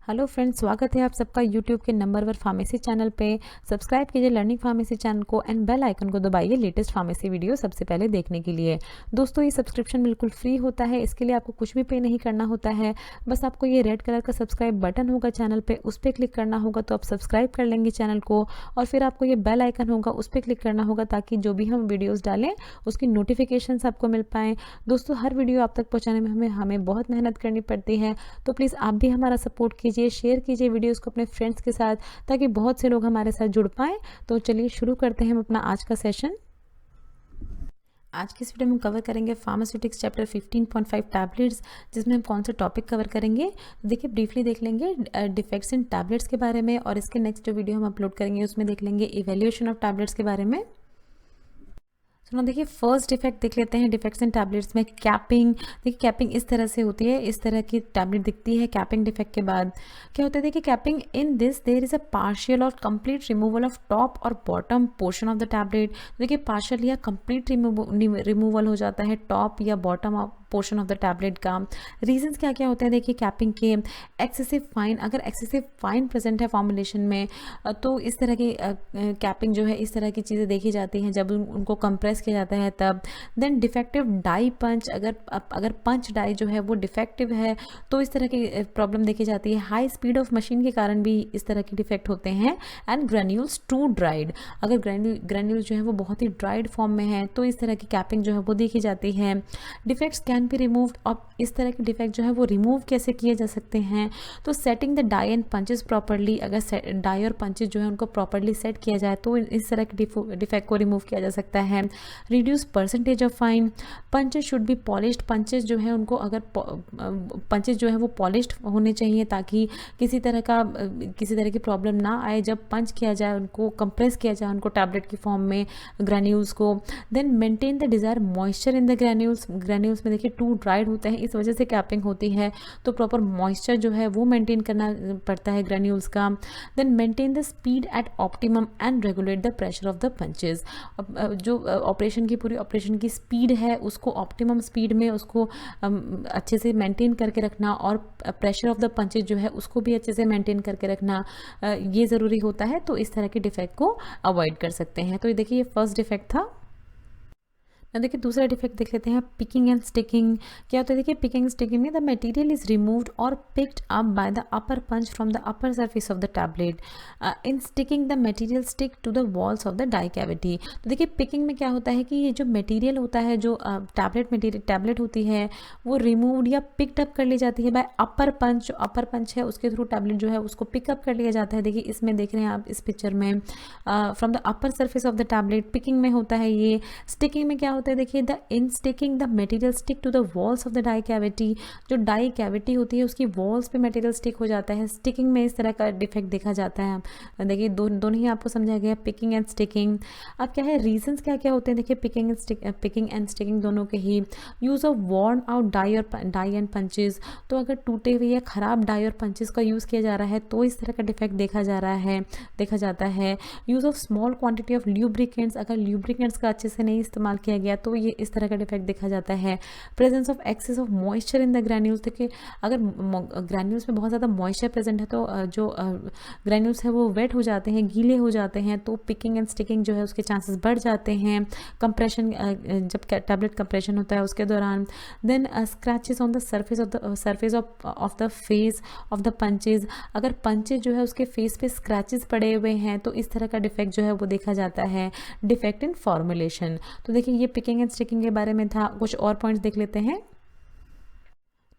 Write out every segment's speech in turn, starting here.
Hello friends, स्वागत है आप सबका यूट्यूब के नंबर 1 फार्मेसी चैनल पे। सब्सक्राइब कीजिए लर्निंग फार्मेसी चैनल को एंड बेल आइकन को दबाइए लेटेस्ट फार्मेसी वीडियो सबसे पहले देखने के लिए। दोस्तों, ये सब्सक्रिप्शन बिल्कुल फ्री होता है, इसके लिए आपको कुछ भी पे नहीं करना होता है। बस आपको ये रेड कलर का सब्सक्राइब बटन होगा चैनल पे, उस पर क्लिक करना होगा तो आप सब्सक्राइब कर लेंगे चैनल को। और फिर आपको ये बेल आइकन होगा, उस पर क्लिक करना होगा ताकि जो भी हम वीडियोज़ डालें उसकी नोटिफिकेशन आपको मिल पाएँ। दोस्तों, हर वीडियो आप तक पहुँचाने में हमें बहुत मेहनत करनी पड़ती है, तो प्लीज़ आप भी हमारा सपोर्ट कीजिए, शेयर कीजिए वीडियोस को अपने फ्रेंड्स के साथ ताकि बहुत से लोग हमारे साथ जुड़ पाएँ। तो चलिए शुरू करते हैं हम अपना आज का सेशन। आज की इस वीडियो में कवर करेंगे फार्मास्यूटिक्स चैप्टर 15.5 टैबलेट्स, जिसमें हम कौन से टॉपिक कवर करेंगे देखिए ब्रीफली देख लेंगे डिफेक्ट्स इन टैबलेट्स के बारे में, और इसके नेक्स्ट जो वीडियो हम अपलोड करेंगे उसमें देख लेंगे इवैल्यूएशन ऑफ टैबलेट्स के बारे में। सुनो, देखिए फर्स्ट डिफेक्ट देख लेते हैं डिफेक्ट्स इन टैबलेट्स में। कैपिंग। देखिए कैपिंग इस तरह से होती है, इस तरह की टैबलेट दिखती है। कैपिंग डिफेक्ट के बाद क्या होता है, देखिए capping in this there is a partial और कंप्लीट रिमूवल ऑफ टॉप और bottom portion of the tablet. देखिए पार्शियल या कंप्लीट रिमूवल हो जाता है टॉप या bottom portion of the tablet का। रीजंस क्या क्या होते हैं देखिए कैपिंग के। एक्सेसिव फाइन, अगर एक्सेसिव फाइन प्रेजेंट है फॉर्मुलेशन में तो इस तरह की कैपिंग जो है, इस तरह की चीज़ें देखी जाती हैं जब उनको कंप्रेस किया जाता है तब। देन डिफेक्टिव डाई पंच, अगर पंच डाई जो है वो डिफेक्टिव है तो इस तरह की प्रॉब्लम देखी जाती है। हाई स्पीड ऑफ मशीन के कारण भी इस तरह के डिफेक्ट होते हैं। एंड ग्रेन्यूल्स टू ड्राइड, अगर ग्रेन्यूल्स जो है वो बहुत ही ड्राइड फॉर्म में है तो इस तरह की कैपिंग जो है वो देखी जाती है। डिफेक्ट्स कैन बी रिमूव्ड, और इस तरह के डिफेक्ट जो है वो रिमूव कैसे किए जा सकते हैं, तो setting the die and punches properly, अगर डाई और पंचेस जो है उनको प्रॉपरली सेट किया जाए तो इस तरह के डिफेक्ट को रिमूव किया जा सकता है। Reduce percentage of fine, punches should be polished, punches जो है उनको अगर पंचेस जो है वो पॉलिश्ड होने चाहिए ताकि किसी तरह की प्रॉब्लम ना आए जब पंच किया जाए, उनको कंप्रेस किया जाए उनको टैबलेट की फॉर्म में ग्रैन्यूल्स को। Then maintain the desire moisture in the granules में देखिए टू ड्राइड होते हैं, इस वजह से कैपिंग होती है, तो प्रॉपर मॉइस्चर जो है वो मेंटेन करना पड़ता है ग्रैन्यूल्स का। Then maintain the speed at optimum and regulate the pressure of the punches, जो पूरी ऑपरेशन की स्पीड है उसको ऑप्टिमम स्पीड में उसको अच्छे से मेंटेन करके रखना, और प्रेशर ऑफ द पंचेस जो है उसको भी अच्छे से मेंटेन करके रखना ये ज़रूरी होता है, तो इस तरह के डिफेक्ट को अवॉइड कर सकते हैं। तो ये देखिए ये फर्स्ट डिफेक्ट था। देखिए दूसरा डिफेक्ट देख लेते हैं, पिकिंग एंड स्टिकिंग। क्या होता है देखिए पिकिंग एंड स्टिकिंग में द मटेरियल इज रिमूव्ड और picked up by the upper punch from the upper surface of the tablet. In sticking the material stick to the walls of the die cavity. तो देखिए picking में क्या होता है कि ये जो मटेरियल होता है, जो टैबलेट होती है वो रिमूव्ड या पिक्ड अप कर ली जाती है बाय अपर पंच। जो अपर पंच है उसके थ्रू टैबलेट जो है उसको पिकअप कर लिया जाता है। देखिए इसमें देख रहे हैं आप इस पिक्चर में, from the upper surface of the tablet picking में होता है ये। स्टिकिंग में क्या होता है देखिए, the in sticking the material stick to the walls of the die cavity. जो डाई कैविटी होती है उसकी वॉल्स पे मटेरियल स्टिक हो जाता है। स्टिकिंग में इस तरह का डिफेक्ट देखा जाता है। देखिए दोनों ही आपको समझाया गया, पिकिंग एंड स्टिकिंग। अब क्या है रीजंस क्या क्या होते हैं देखिए पिकिंग एंड स्टिकिंग दोनों के ही। Use of worn out die and punches, तो अगर टूटे हुए या खराब डाई और पंचेस का यूज़ किया जा रहा है तो इस तरह का डिफेक्ट देखा जाता है। Use of small quantity of lubricants, अगर ल्यूब्रिकेंट्स का अच्छे से नहीं इस्तेमाल किया गया तो ये इस तरह का डिफेक्ट देखा जाता है। Presence of excess of moisture in the granules, देखिए अगर ग्रैन्यूल्स में बहुत ज़्यादा मॉइस्चर प्रेजेंट है तो जो ग्रैन्यूल्स है वो वेट हो जाते हैं, गीले हो जाते हैं, तो पिकिंग एंड स्टिकिंग जो है उसके चांसेस बढ़ जाते हैं। कंप्रेशन, जब टैबलेट कंप्रेशन होता है उसके दौरान। Then scratches on the surface of the face of the punches, अगर पंचेज जो है उसके फेस पे स्क्रैचेस पड़े हुए हैं तो इस तरह का डिफेक्ट जो है वो देखा जाता है। डिफेक्ट इन फॉर्मुलेशन, तो देखिए ये पिकिंग एंड स्टिकिंग के बारे में था। कुछ और पॉइंट्स देख लेते हैं।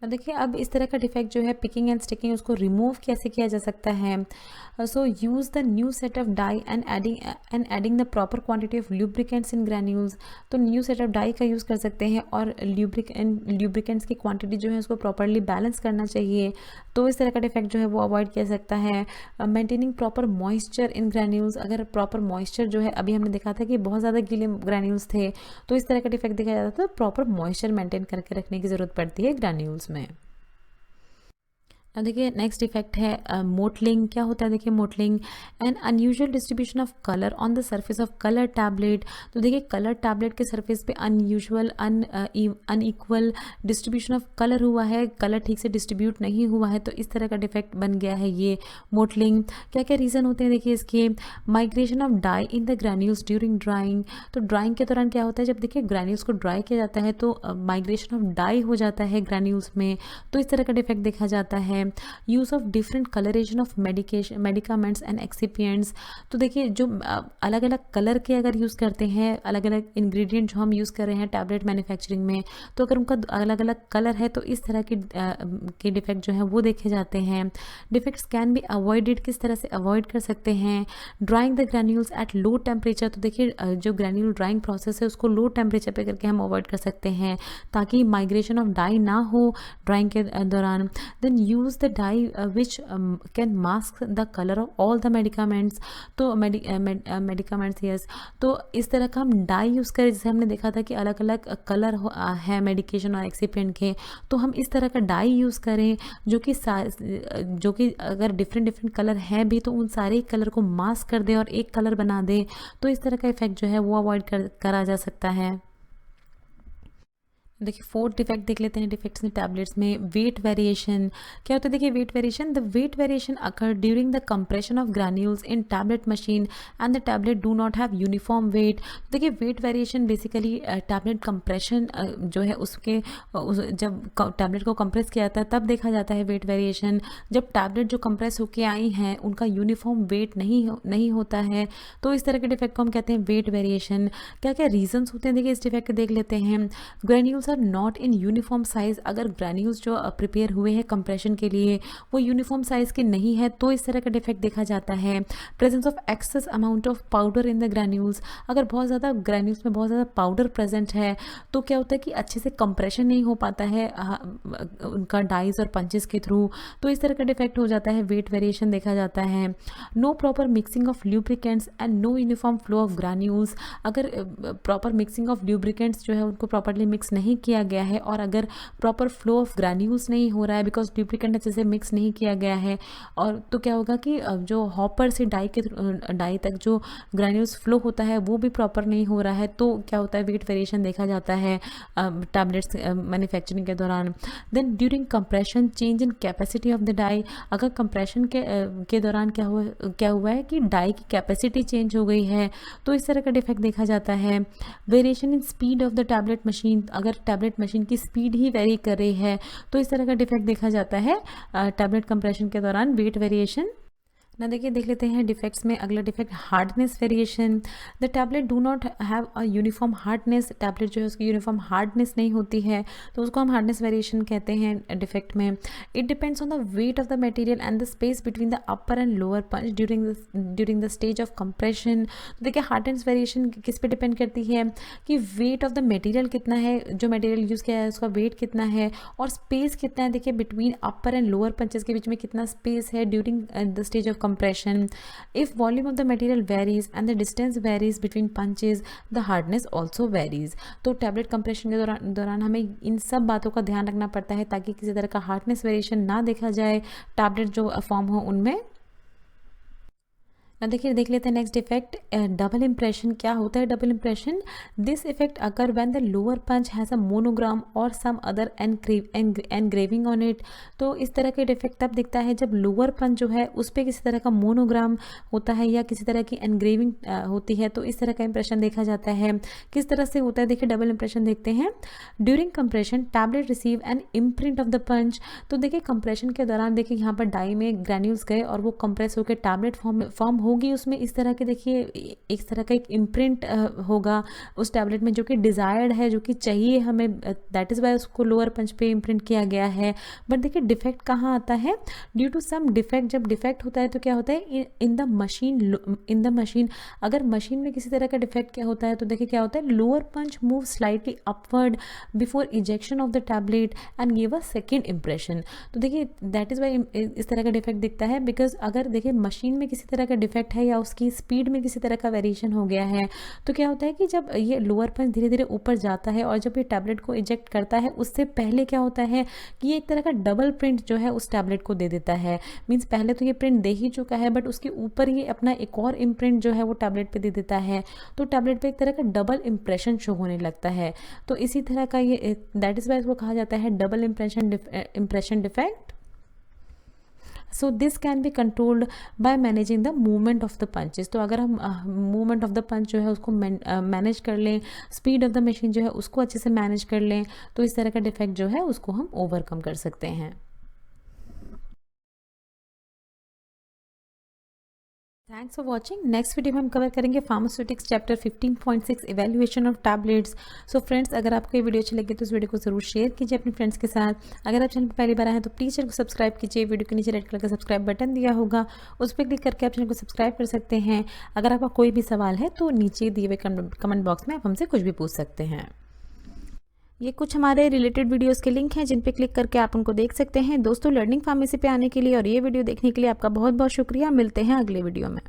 देखिए अब इस तरह का डिफेक्ट जो है पिकिंग एंड स्टिकिंग उसको रिमूव कैसे किया जा सकता है। So use the new set of die and adding the proper quantity of lubricants in granules, तो न्यू सेट ऑफ डाई का यूज़ कर सकते हैं और ल्यूब्रिकेंट्स की क्वांटिटी जो है उसको प्रॉपरली बैलेंस करना चाहिए, तो इस तरह का डिफेक्ट जो है वो अवॉइड किया सकता है। Maintaining proper moisture in granules, अगर प्रॉपर मॉइस्चर जो है, अभी हमने देखा था कि बहुत ज़्यादा गीले ग्रैन्यूल्स थे तो इस तरह का डिफेक्ट देखा जाता है, तो प्रॉपर मॉइस्चर मेंटेन करके रखने की ज़रूरत पड़ती है ग्रैन्यूल्स में। अब देखिए नेक्स्ट डिफेक्ट है मोटलिंग। क्या होता है देखिए mottling, N unusual distribution of colour on the surface of colour tablet. तो देखिए कलर टैबलेट के सरफेस पे unusual unequal distribution of colour हुआ है, कलर ठीक से डिस्ट्रीब्यूट नहीं हुआ है, तो इस तरह का डिफेक्ट बन गया है ये मोटलिंग। क्या क्या रीज़न होते हैं देखिए इसके, migration of dye in the granules during drying. तो ड्राइंग के दौरान क्या होता है, जब देखिए ग्रैन्यूल्स को ड्राई किया जाता है तो माइग्रेशन ऑफ डाई हो जाता है ग्रैन्यूल्स में, तो इस तरह का डिफेक्ट देखा जाता है। Use of different colouration of medicaments and excipients. तो देखिए जो अलग अलग कलर के अगर यूज़ करते हैं, अलग अलग इंग्रेडिएंट जो हम यूज़ कर रहे हैं टैबलेट मैन्युफैक्चरिंग में, तो अगर उनका अलग अलग कलर है तो इस तरह के डिफेक्ट जो है वो देखे जाते हैं। डिफेक्ट्स कैन बी अवॉइडेड, किस तरह से अवॉइड कर सकते हैं, drawing the granules at low temperature. तो देखिए जो ग्रैन्यूल ड्राइंग प्रोसेस है उसको लो टेम्परेचर पे करके हम अवॉइड कर सकते हैं ताकि माइग्रेशन ऑफ डाई ना हो ड्राइंग के दौरान। Then use the dye which can mask the colour of all the medicaments. तो मेडिकामेंट्स यस, तो इस तरह का हम डाई यूज़ करें, जैसे हमने देखा था कि अलग अलग कलर है मेडिकेशन और एक्सिपिएंट के, तो हम इस तरह का डाई यूज़ करें जो कि अगर डिफरेंट डिफरेंट कलर हैं भी तो उन सारे कलर को मास्क कर दे और एक कलर बना दे, तो इस तरह का इफेक्ट जो है वो अवॉइड करा जा सकता है। देखिए फोर्थ डिफेक्ट देख लेते हैं डिफेक्ट्स में टैबलेट्स में, वेट वेरिएशन। क्या होता है देखिए weight variation, the weight variation occur during the compression of granules in tablet machine and the tablet do not have uniform weight. देखिए weight variation basically tablet compression जो है उसके जब टैबलेट को कंप्रेस किया जाता है तब देखा जाता है वेट वेरिएशन। जब टैबलेट जो कंप्रेस होके आई हैं उनका यूनिफॉर्म वेट नहीं होता है, तो इस तरह के डिफेक्ट को हम कहते हैं वेट वेरिएशन। क्या क्या रीजंस होते हैं देखिए इस डिफेक्ट देख लेते हैं। Granules are not in uniform size, अगर ग्रैन्यूल्स जो प्रिपेयर हुए हैं कंप्रेशन के लिए वो यूनिफॉर्म साइज के नहीं है तो इस तरह का डिफेक्ट देखा जाता है। Presence of excess amount of powder in the granules, अगर बहुत ज़्यादा ग्रैन्यूल्स में बहुत ज़्यादा पाउडर प्रेजेंट है तो क्या होता है कि अच्छे से कंप्रेशन नहीं हो पाता है उनका डाइज और पंचेस के थ्रू, तो इस तरह का डिफेक्ट हो जाता है, वेट वेरिएशन देखा जाता है। No proper mixing of lubricants and no uniform flow of granules, अगर प्रॉपर मिक्सिंग ऑफ ल्यूब्रिकेंट्स जो है उनको प्रॉपरली मिक्स नहीं किया गया है और अगर प्रॉपर फ्लो ऑफ ग्रैन्यूल्स नहीं हो रहा है बिकॉज ल्यूब्रिकेंट अच्छे से मिक्स नहीं किया गया है, और तो क्या होगा कि जो हॉपर से डाई तक जो ग्रैन्यूल्स फ्लो होता है वो भी प्रॉपर नहीं हो रहा है, तो क्या होता है वेट वेरिएशन देखा जाता है टैबलेट्स मैन्युफैक्चरिंग के दौरान। Then during compression change in capacity of the die, अगर कंप्रेशन के दौरान क्या हुआ है कि डाई की कैपेसिटी चेंज हो गई है तो इस तरह का डिफेक्ट देखा जाता है। Variation in speed of the tablet machine, अगर टैबलेट मशीन की स्पीड ही वेरी कर रही है तो इस तरह का डिफेक्ट देखा जाता है टैबलेट कंप्रेशन के दौरान, वेट वेरिएशन। ना देखिए देख लेते हैं डिफेक्ट्स में अगला defect hardness variation. The tablet do not have a uniform hardness, tablet जो है उसकी यूनिफॉर्म हार्डनेस नहीं होती है तो उसको हम हार्डनेस वेरिएशन कहते हैं डिफेक्ट में। It depends on the weight of the material and the space between the upper and lower punch during the stage of compression. तो देखिए हार्डनेस वेरिएशन किस पे डिपेंड करती है कि वेट ऑफ द मटेरियल कितना है, जो मटेरियल यूज़ किया है उसका वेट कितना है और स्पेस कितना है, देखिए between upper and lower punches के बीच में कितना स्पेस है during the stage of compression. If volume of the material varies and the distance varies between punches, the hardness also varies. तो टैबलेट कंप्रेशन के दौरान हमें इन सब बातों का ध्यान रखना पड़ता है ताकि किसी तरह का हार्डनेस वेरिएशन ना देखा जाए टैबलेट जो फॉर्म हो उनमें। देखिए देख लेते हैं नेक्स्ट इफेक्ट डबल इंप्रेशन। क्या होता है double impression? This effect occur when the lower punch has a monogram or some other engraving on it. तो इस तरह के डिफेक्ट तब दिखता है जब लोअर पंच जो है उस पर किसी तरह का मोनोग्राम होता है या किसी तरह की एनग्रेविंग होती है, तो इस तरह का इंप्रेशन देखा जाता है। किस तरह से होता है देखिए डबल इंप्रेशन देखते हैं। During compression tablet receive an imprint of the punch. तो देखिए कंप्रेशन के दौरान देखिए यहाँ पर डाई में ग्रैन्यूल्स गए और वो कंप्रेस होकर टैबलेट फॉर्म होगी, उसमें इस तरह के देखिए एक तरह का एक इम्प्रिंट होगा उस टैबलेट में जो कि डिज़ायर्ड है, जो कि चाहिए हमें, दैट इज़ वाई उसको लोअर पंच पे इम्प्रिंट किया गया है। बट देखिए डिफेक्ट कहाँ आता है? Due to some defect. जब डिफेक्ट होता है तो क्या होता है इन द मशीन अगर मशीन में किसी तरह का डिफेक्ट क्या होता है तो देखिए क्या होता है lower punch move slightly upward before ejection of the tablet and give a second impression. तो देखिए दैट इज़ वाई इस तरह का डिफेक्ट दिखता है, बिकॉज अगर देखिए मशीन में किसी तरह का डिफेक्ट डिफेक्ट है या उसकी स्पीड में किसी तरह का वेरिएशन हो गया है, तो क्या होता है कि जब ये लोअर पंच धीरे धीरे ऊपर जाता है और जब ये टैबलेट को इजेक्ट करता है, उससे पहले क्या होता है कि ये एक तरह का डबल प्रिंट जो है उस टैबलेट को दे देता है। मीन्स पहले तो ये प्रिंट दे ही चुका है, बट उसके ऊपर ये अपना एक और इम्प्रिंट जो है वो टैबलेट पे दे देता है, तो टैबलेट पे एक तरह का डबल इम्प्रेशन शो होने लगता है। तो इसी तरह का ये दैट इज़ वाई इसको कहा जाता है double impression defect. So this can be controlled by managing the movement of the punches. तो अगर हम मूवमेंट ऑफ द पंच जो है उसको मैनेज कर लें, स्पीड ऑफ द मशीन जो है उसको अच्छे से मैनेज कर लें, तो इस तरह का डिफेक्ट जो है उसको हम ओवरकम कर सकते हैं। Thanks for watching. Next video में हम कवर करेंगे pharmaceutics chapter 15.6 evaluation of tablets. So friends, अगर आपको ये वीडियो अच्छी लगी तो इस वीडियो को जरूर शेयर कीजिए अपने फ्रेंड्स के साथ। अगर आप चैनल पर पहली बार आए हैं तो प्लीज़ चैनल को सब्सक्राइब कीजिए। वीडियो के नीचे रेड कलर का सब्सक्राइब बटन दिया होगा, उस पर क्लिक करके आप चैनल को सब्सक्राइब कर सकते हैं। अगर आपका कोई भी सवाल है तो नीचे दिए हुए कमेंट बॉक्स में आप हमसे कुछ भी पूछ सकते हैं। ये कुछ हमारे रिलेटेड वीडियोस के लिंक हैं जिन पे क्लिक करके आप उनको देख सकते हैं। दोस्तों, लर्निंग फार्मेसी पे आने के लिए और ये वीडियो देखने के लिए आपका बहुत बहुत शुक्रिया। मिलते हैं अगले वीडियो में।